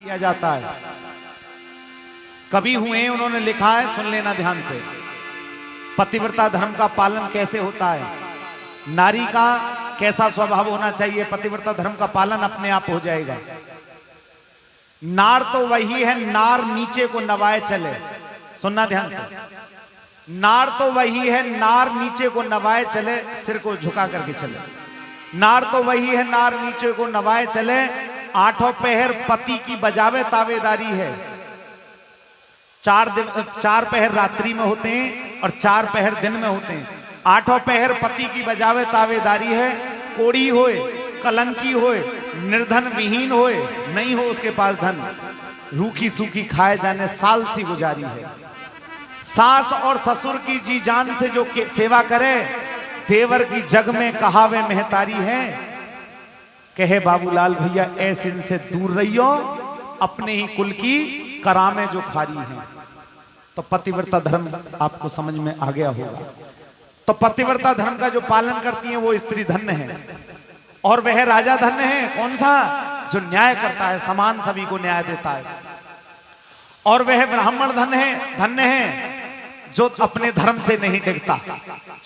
किया जाता है। कवि हुए उन्होंने लिखा है, सुन लेना ध्यान से, पतिव्रता धर्म का पालन कैसे होता है, नारी का कैसा स्वभाव होना चाहिए, पतिव्रता धर्म का पालन अपने आप हो जाएगा। नार तो वही है, नार नीचे को नवाए चले, सुनना ध्यान से, नार तो वही है, नार नीचे को नवाए चले, सिर को झुका करके चले। नार तो वही है, नार नीचे को नवाए चले, आठों पहर पति की बजावे तावेदारी है। चार पहर रात्रि में होते हैं और 4 पहर दिन में होते हैं। आठों पहर पति की बजावे तावेदारी है। कोड़ी होए, कलंकी होए, निर्धन विहीन होए, नहीं हो उसके पास धन, रूखी सूखी खाए जाने साल सी गुजारी है। सास और ससुर की जी जान से जो सेवा करे, देवर की जग में कहावे महतारी है। कहे बाबूलाल भैया ऐसे इनसे दूर रहियो, अपने ही कुल की करामे जो खारी हैं। तो पतिव्रता धर्म आपको समझ में आ गया होगा। तो पतिव्रता धर्म का जो पालन करती है वो स्त्री धन्य है, और वह राजा धन्य है। कौन सा? जो न्याय करता है, समान सभी को न्याय देता है। और वह ब्राह्मण धन्य है जो अपने धर्म से नहीं टिकता,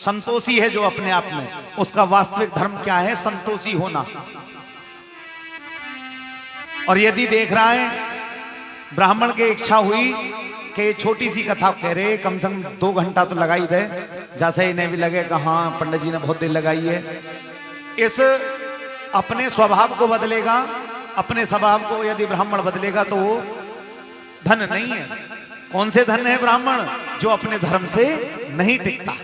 संतोषी है जो अपने आप में। उसका वास्तविक धर्म क्या है? संतोषी होना। और यदि देख रहा है ब्राह्मण की इच्छा हुई कि छोटी सी कथा कह रहे, कम से कम 2 घंटा तो लगाई दे, जैसे इन्हें भी लगे कि हाँ पंडित जी ने बहुत देर लगाई है, इस अपने स्वभाव को बदलेगा। अपने स्वभाव को यदि ब्राह्मण बदलेगा तो वो धन नहीं है। कौन से धन है ब्राह्मण? जो अपने धर्म से नहीं टिकता,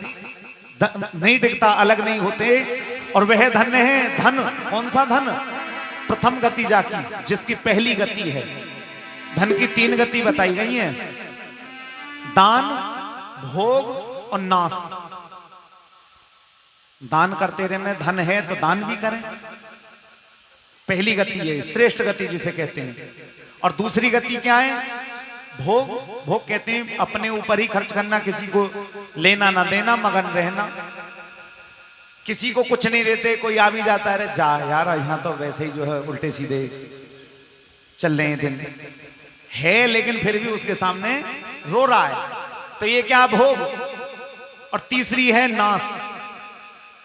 नहीं टिकता, अलग नहीं होते। और वह धन्य है धन। कौन सा धन? प्रथम गति जाकी, जिसकी पहली गति है। धन की 3 गति बताई गई है, दान, भोग और नाश। दान करते रहे में धन है तो दान भी करें, पहली गति है, श्रेष्ठ गति जिसे कहते हैं। और दूसरी गति क्या है? भोग। भोग कहते हैं अपने ऊपर ही खर्च करना, किसी को लेना ना देना, मगन रहना। किसी को कुछ नहीं देते, कोई आ भी जाता है, जा यार यहाँ तो वैसे ही जो है उल्टे सीधे चल रहे हैं दिन है, लेकिन फिर भी उसके सामने रो रहा है। तो ये क्या? भोग। और तीसरी है नाश।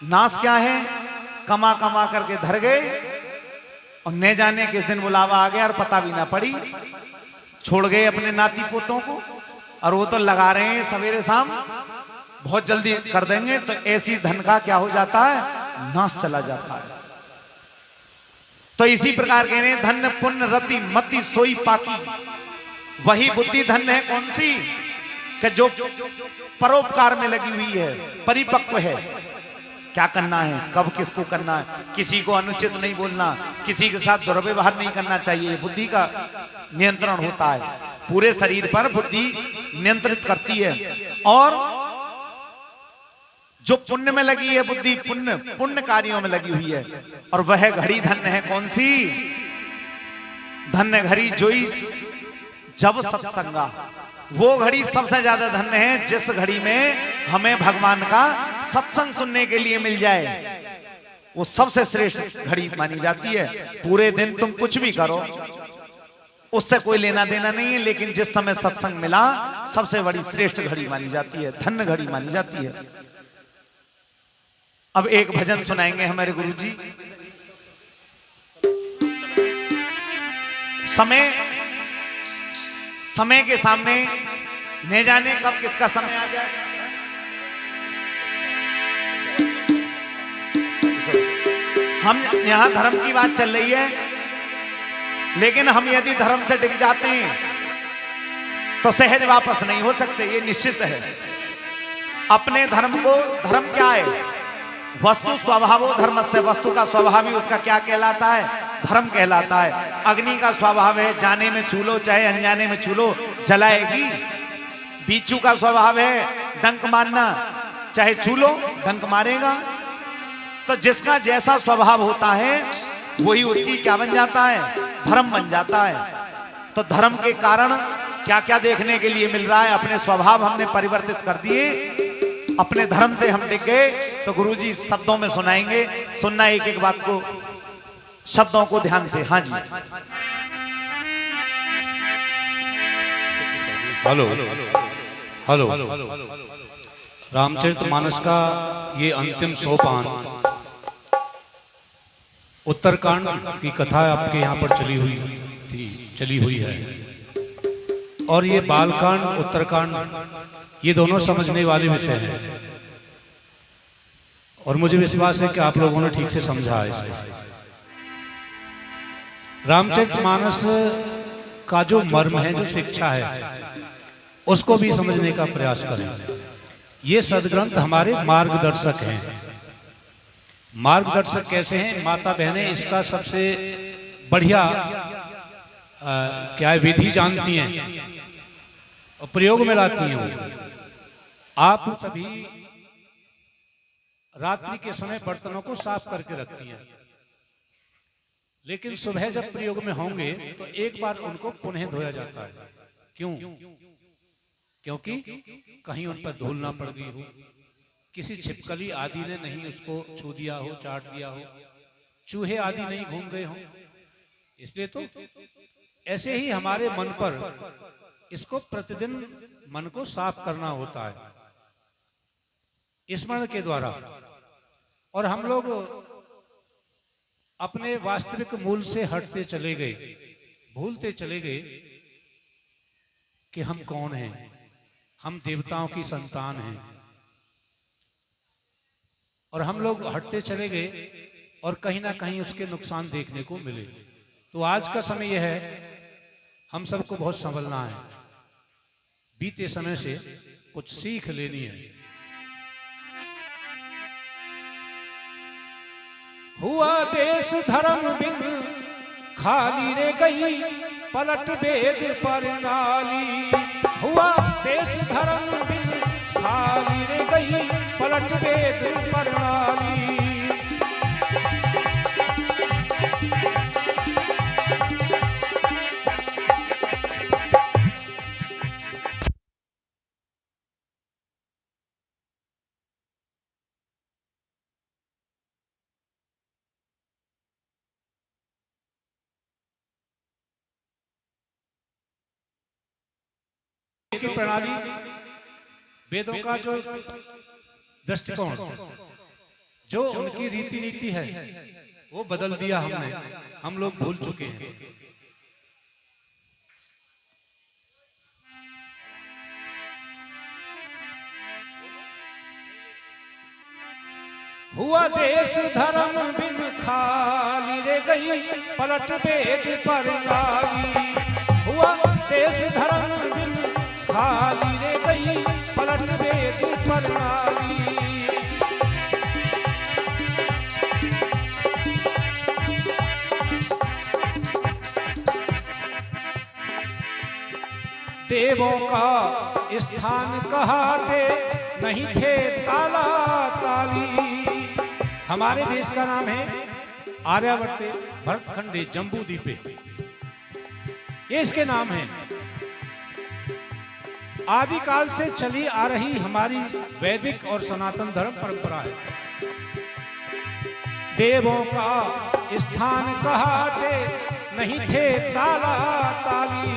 नाश क्या है? कमा कमा करके धर गए और न जाने किस दिन बुलावा आ गया और पता भी ना पड़ी, छोड़ गए अपने नाती पोतों को, और वो तो लगा रहे हैं सवेरे शाम, बहुत जल्दी कर देंगे। तो ऐसी धन का क्या हो जाता है? नाश चला जाता है। तो इसी प्रकार कह रहे हैं, धन्य पुण्य रति मति सोई पाकी। वही बुद्धि धन्य है कौन सी? कि जो परोपकार में लगी हुई है, परिपक्व है। क्या करना है, कब किसको करना है, किसी को अनुचित नहीं बोलना, किसी के साथ दुर्व्यवहार नहीं करना चाहिए। बुद्धि का नियंत्रण होता है, पूरे शरीर पर बुद्धि नियंत्रित करती है। और जो पुण्य में लगी है बुद्धि, पुण्य कार्यों में लगी हुई है, और वह घड़ी धन्य है। कौन सी? धन्य घड़ी जोई जब सत्संगा। वो घड़ी सबसे ज्यादा धन्य है जिस घड़ी में हमें भगवान का सत्संग सुनने के लिए मिल जाए, वो सबसे श्रेष्ठ घड़ी मानी जाती है। पूरे दिन तुम कुछ भी करो, उससे कोई लेना देना नहीं है, लेकिन जिस समय सत्संग मिला, सबसे बड़ी श्रेष्ठ घड़ी मानी जाती है, धन्य घड़ी मानी जाती है। अब एक भजन सुनाएंगे हमारे गुरुजी। समय के सामने न जाने कब किसका समय आ जाए। हम यहां धर्म की बात चल रही है, लेकिन हम यदि धर्म से डिग जाते हैं तो सहज वापस नहीं हो सकते, ये निश्चित है। अपने धर्म को, धर्म क्या है? वस्तु स्वभावो धर्म से, वस्तु का स्वभाव ही उसका क्या कहलाता है? धर्म कहलाता है। अग्नि का स्वभाव है जाने में चूलो, चाहे अनजाने में चूलो जलाएगी। बीचू का स्वभाव है डंक मारना, चाहे चूलो डंक मारेगा। तो जिसका जैसा स्वभाव होता है वही उसकी क्या बन जाता है? धर्म बन जाता है। तो धर्म के कारण क्या क्या देखने के लिए मिल रहा है? अपने स्वभाव हमने परिवर्तित कर दिए, अपने धर्म से हम टिक गए। तो गुरुजी शब्दों में सुनाएंगे, सुनना एक एक बात को, शब्दों को ध्यान से। हाँ जी। हेलो हेलो रामचरितमानस का ये अंतिम सोपान उत्तरकांड की कथा आपके यहाँ पर चली हुई है, और ये बालकांड उत्तरकांड ये दोनों समझने वाले विषय हैं, और मुझे विश्वास है कि आप लोगों ने ठीक से समझा है इसको। रामचरितमानस का जो मर्म है, जो शिक्षा है, उसको भी समझने का प्रयास करें। ये सदग्रंथ हमारे मार्गदर्शक हैं। मार्गदर्शक कैसे हैं? माता बहनें इसका सबसे बढ़िया क्या है विधि जानती हैं और प्रयोग में लाती हैं। वो आप सभी रात्रि के समय बर्तनों को साफ करके रखती हैं, लेकिन सुबह जब प्रयोग में होंगे तो एक बार उनको पुनः धोया जाता है। क्यों? क्योंकि कहीं उन पर धूल ना पड़ गई हो, किसी छिपकली आदि ने नहीं उसको छू दिया हो, चाट दिया हो, चूहे आदि नहीं घूम गए हो। इसलिए तो ऐसे ही हमारे मन पर इसको प्रतिदिन मन को साफ करना होता है स्मरण के द्वारा। और हम लोग अपने वास्तविक मूल से हटते चले गए, भूलते चले गए कि हम कौन हैं। हम देवताओं की संतान हैं, और हम लोग हटते चले गए और कहीं ना कहीं उसके नुकसान देखने को मिले। तो आज का समय यह है, हम सबको बहुत संभलना है, बीते समय से कुछ सीख लेनी है। हुआ देश धर्म बिन खाली रे गई, पलट वेद पर नाली। हुआ देश धर्म बिन खाली रे गई, पलट वेद पर नाली। की प्रणाली, वेदों का जो दृष्टिकोण, जो उनकी रीति नीति है, वो बदल दिया हमने। हम लोग भूल चुके हैं। हुआ देश धर्म बिन खाली रे गई, पलट वेद पर नाली। हुआ देश धर्म बिन खाली रे गई, पलट वेद पर नाली। देवों का स्थान कहाते नहीं थे ताला ताली। हमारे देश का नाम है आर्यावर्ते, भरतखंडे, जम्बूद्वीपे, ये इसके नाम है। आदिकाल से चली आ रही हमारी वैदिक और सनातन धर्म परंपरा है। देवों का स्थान कहाते नहीं थे ताला ताली।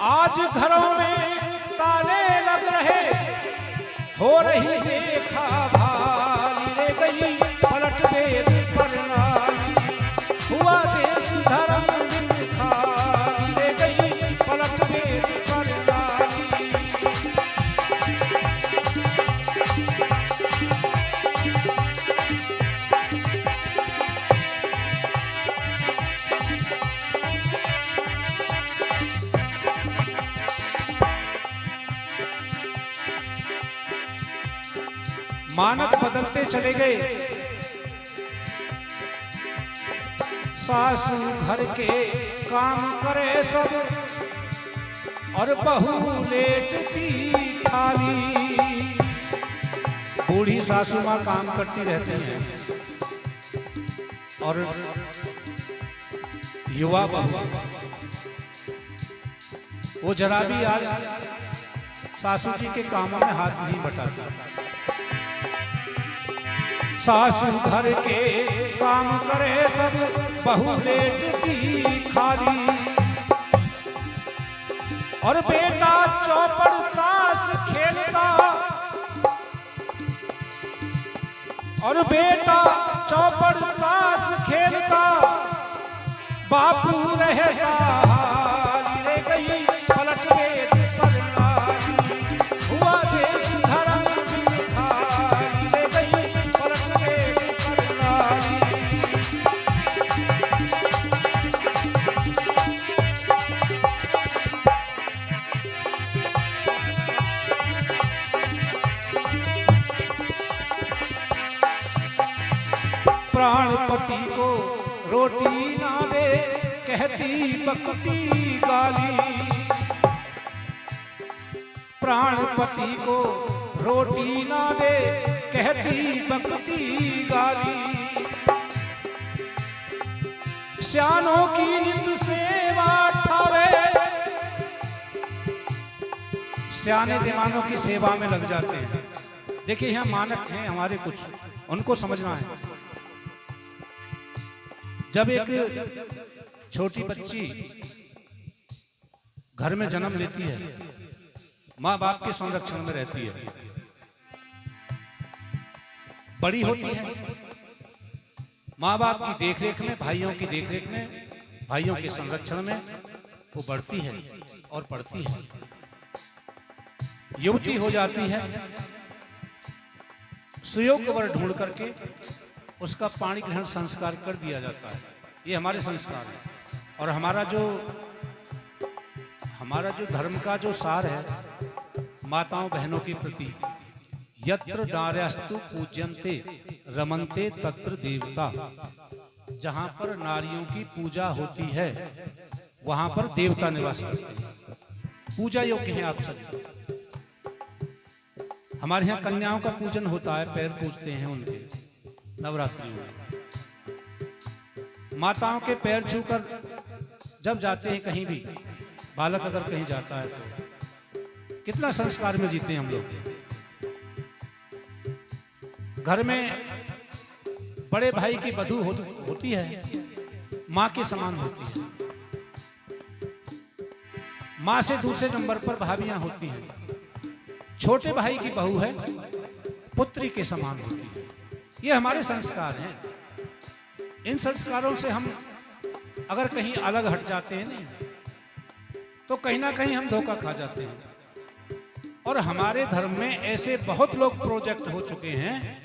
आज घरों में ताले लग रहे, हो रही देखा भाली रे गई, पलट वेद पर नाली। हुआ देश धर्म बिन खाली रे गई, पलट वेद पर नाली। मानक बदलते चले गए, सासू घर के काम करे सब, और बहू लेटती थाली। बूढ़ी सासू माँ काम करती रहती हैं, और युवा बहू वो जरा भी आज सासू जी के कामों में हाथ नहीं बटाता। सासू घर के काम करे सब, बहू लेटती खाली। और बेटा चौपड़ ताश खेलता, और बेटा चौपड़ ताश खेलता, बापू रहता हारी रे गई पलट वेद पर नारी, हुआ देश धर्म बिखारी रे गई पलट वेद पर नारी। प्राणपति को रोटी ना दे कहती बकती गाली, प्राणपति को रोटी ना दे कहती बकती गाली, सियानों की नित सेवा ठावे, सियाने दीवानों की सेवा में लग जाते हैं। देखिए यहाँ मानक हैं हमारे कुछ, उनको समझना है। जब एक छोटी बच्ची घर में जन्म लेती है, माँ बाप के संरक्षण में रहती है, बड़ी होती है माँ बाप की देखरेख में, भाइयों की देखरेख में, भाइयों के संरक्षण में वो बढ़ती है और पढ़ती है, युवती हो जाती है, सुयोग्य वर ढूंढ करके उसका पाणी ग्रहण संस्कार कर दिया जाता है। ये हमारे संस्कार है। और हमारा जो धर्म का जो सार है, माताओं बहनों के प्रति, यत्र नार्यस्तु पूज्यन्ते रमन्ते तत्र देवता, जहां पर नारियों की पूजा होती है वहां पर देवता निवास करते हैं, पूजा योग्य हैं आप सभी। हमारे यहाँ कन्याओं का पूजन होता है, पैर पूजते हैं उनके नवरात्रियों में। माताओं के पैर छूकर जब जाते हैं कहीं भी, बालक अगर कहीं जाता है तो कितना संस्कार में जीते हैं हम लोग। घर में बड़े भाई की वधू होती है, माँ के समान होती है, माँ से दूसरे नंबर पर भाभियां होती हैं, छोटे भाई की बहू है, पुत्री के समान होती है। ये हमारे संस्कार हैं। इन संस्कारों से हम अगर कहीं अलग हट जाते हैं नहीं, तो कहीं ना कहीं हम धोखा खा जाते हैं। और हमारे धर्म में ऐसे बहुत लोग प्रोजेक्ट हो चुके हैं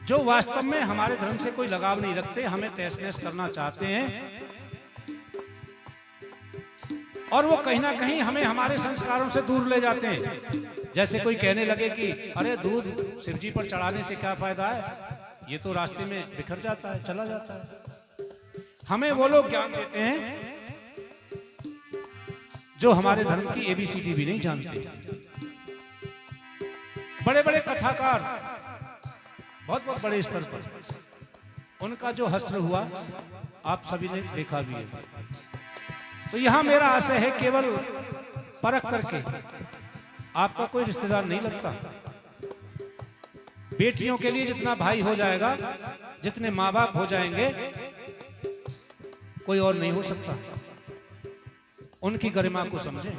जो वास्तव में हमारे धर्म से कोई लगाव नहीं रखते, हमें तहस-नहस करना चाहते हैं, और वो कहीं ना कहीं हमें हमारे संस्कारों से दूर ले जाते हैं। जैसे कोई कहने लगे कि अरे दूध शिव जी पर चढ़ाने से क्या फायदा है, ये तो रास्ते में बिखर जाता है, चला जाता है। हमें वो लोग ज्ञान देते हैं जो हमारे धर्म की ABCD भी नहीं जानते। बड़े बड़े कथाकार, बहुत बहुत बड़े स्तर पर, उनका जो हश्र हुआ आप सभी ने देखा भी है। तो यहां मेरा आशय है केवल परख करके, आपका कोई रिश्तेदार नहीं लगता। बेटियों के लिए जितना भाई हो जाएगा, जितने माँ बाप हो जाएंगे, कोई और नहीं हो सकता। उनकी गरिमा को समझें।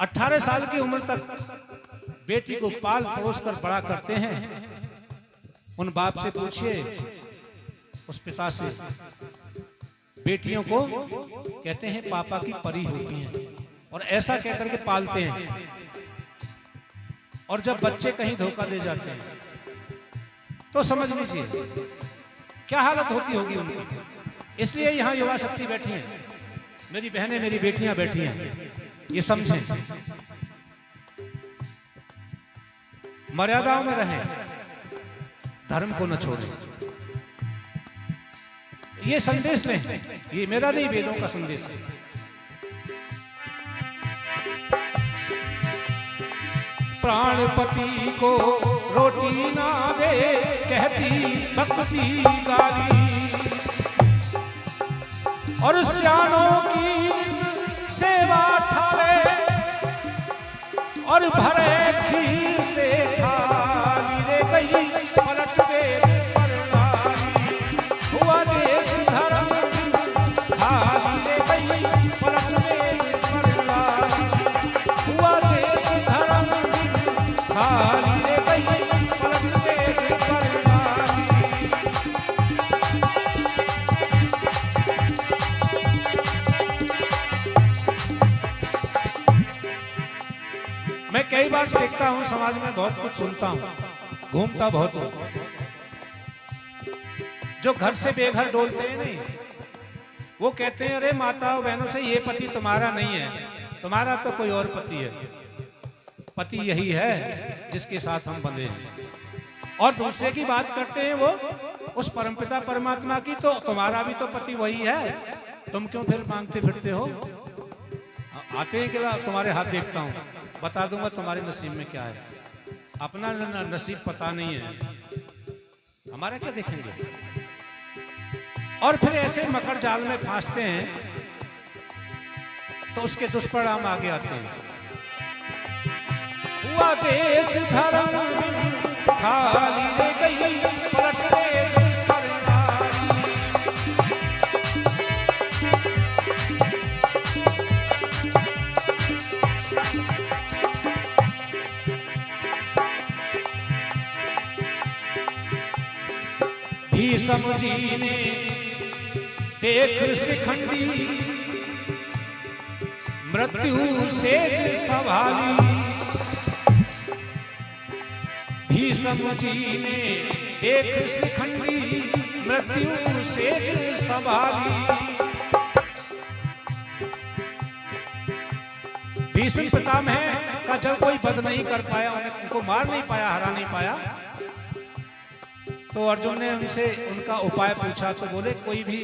18 साल की उम्र तक बेटी को पाल परोस कर बड़ा करते हैं। उन बाप से पूछिए, उस पिता से, बेटियों को कहते हैं पापा की परी होती हैं, और ऐसा कहकर के पालते हैं। और जब बच्चे कहीं धोखा दे जाते हैं तो समझ लीजिए क्या हालत होती होगी उनकी। इसलिए यहाँ युवा शक्ति बैठी है, मेरी बहनें, मेरी बेटियां बैठी हैं, ये समझें, मर्यादाओं में रहें, धर्म को न छोड़ें। ये संदेश लें, ये मेरा नहीं, वेदों का संदेश है। प्राणपति को रोटी ना दे कहती भक्ति गाली, और सियानों की सेवा ठावे, और भरे खीर से थाली रे गई पलट वेद पर नारी, हुआ देश धर्म खाली रे गई कई बार देखता हूँ समाज में, बहुत कुछ सुनता हूँ, घूमता बहुत हूँ। जो घर से बेघर डोलते हैं नहीं, वो कहते हैं अरे माताओं बहनों से, ये पति तुम्हारा नहीं है, तुम्हारा तो कोई और पति है। पति यही है जिसके साथ हम बंधे हैं। और दूसरे की बात करते हैं वो उस परमपिता परमात्मा की, तो तुम्हारा भी तो पति वही है, तुम क्यों फिर मांगते फिरते हो? आते हैं कि तुम्हारे हाथ देखता हूँ, बता दूंगा तुम्हारे नसीब में क्या है। अपना नसीब पता नहीं है, हमारा क्या देखेंगे? और फिर ऐसे मकर जाल में फांसते हैं तो उसके दुष्परिणाम आगे आते हैं। हुआ देश धर्म बिन खाली रे गई, पलट रे भीष्म जी ने देख शिखंडी, मृत्यु सेज संभाली। भीष्म जी ने देख शिखंडी, मृत्यु सेज संभाली। भीष्म पितामह का जब कोई वध नहीं कर पाया, उनको मार नहीं पाया, हरा नहीं पाया, तो अर्जुन ने उनसे उनका उपाय पूछा, तो बोले कोई भी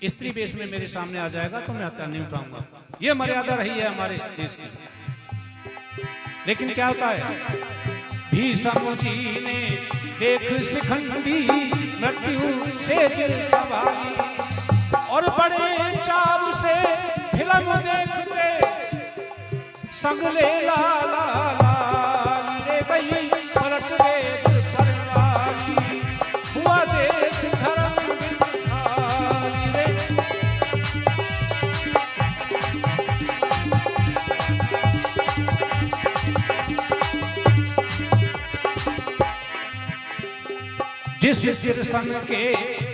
स्त्री वेश में मेरे सामने आ जाएगा तो मैं हथियार नहीं उठाऊंगा। ये मर्यादा रही है हमारे देश की। लेकिन क्या होता है, भीष्म जी ने देख शिखंडी, मृत्यु सेज संभाली। और बड़े चाव से फिल्म देखते, संग ले ला ला ला रे गई, पलट रे जिस कृष्ण के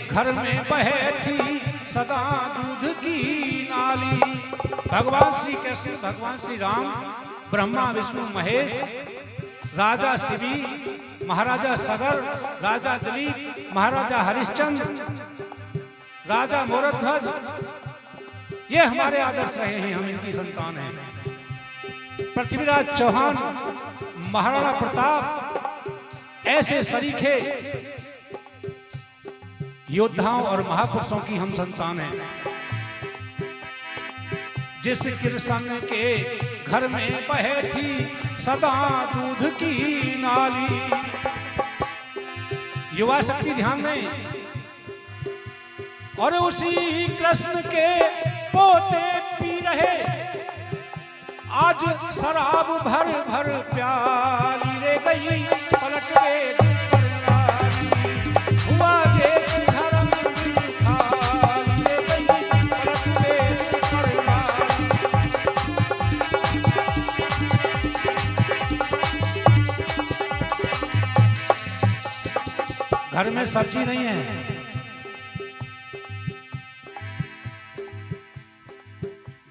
घर में बहे थी सदा दूध की नाली। भगवान श्री कृष्ण, भगवान श्री राम, ब्रह्मा विष्णु महेश, राजा शिवी, महाराजा सगर, राजा दिलीप, महाराजा हरिश्चंद्र, राजा मोरध्वज, ये हमारे आदर्श रहे हैं, हम इनकी संतान हैं। पृथ्वीराज चौहान, महाराणा प्रताप, ऐसे सरीखे योद्धाओं और महापुरुषों की हम संतान हैं। जिस कृष्ण के घर में बहे थी सदा दूध की नाली। युवा शक्ति ध्यान दें, और उसी कृष्ण के पोते पी रहे आज शराब भर भर प्याली रे गई, पलट रे हुआ देश धर्म खाली रे गई, पलट रे घर में सब्जी नहीं है,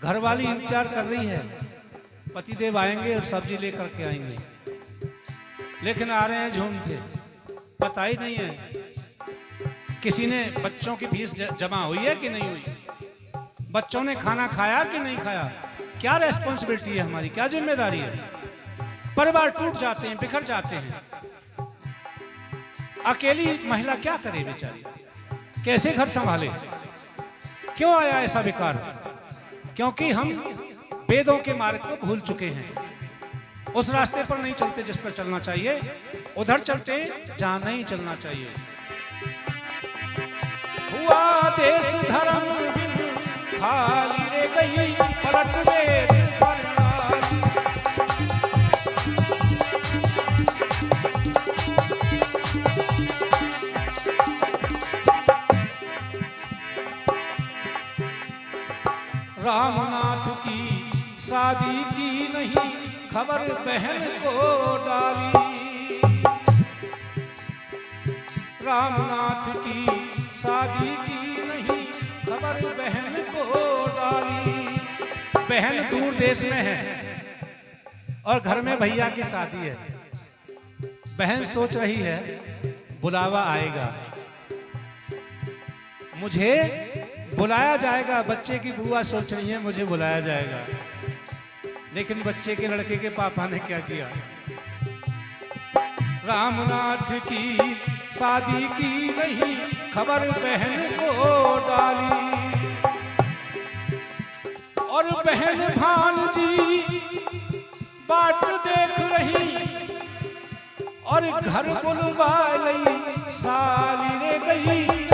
घरवाली इंतजार कर रही है, पतिदेव आएंगे और सब्जी लेकर के आएंगे, लेकिन आ रहे हैं झूमते, पता ही नहीं है किसी ने बच्चों की फीस जमा हुई है कि नहीं हुई, बच्चों ने खाना खाया कि नहीं खाया, क्या रेस्पॉन्सिबिलिटी है हमारी, क्या जिम्मेदारी है। परिवार टूट जाते हैं, बिखर जाते हैं। अकेली महिला क्या करे बेचारी, कैसे घर संभाले? क्यों आया ऐसा विकार? क्योंकि हम वेदों के मार्ग को भूल चुके हैं, उस रास्ते पर नहीं चलते जिस पर चलना चाहिए, उधर चलते जहां नहीं चलना चाहिए। हुआ देश धर्म बिन खाली रे गई, पलट रे परनाली। रामनाथ की शादी की नहीं खबर बहन को डाली। रामनाथ की शादी की नहीं खबर बहन को डाली। बहन दूर देश में है, और घर में भैया की शादी है, बहन सोच रही है बुलावा आएगा, मुझे बुलाया जाएगा, बच्चे की बुआ सोच रही है मुझे बुलाया जाएगा। लेकिन बच्चे के लड़के के पापा ने क्या किया, रामनाथ की शादी की नहीं खबर बहन को डाली, और बहन भांजी बाट देख रही और घर बुलवा लई साली रे गई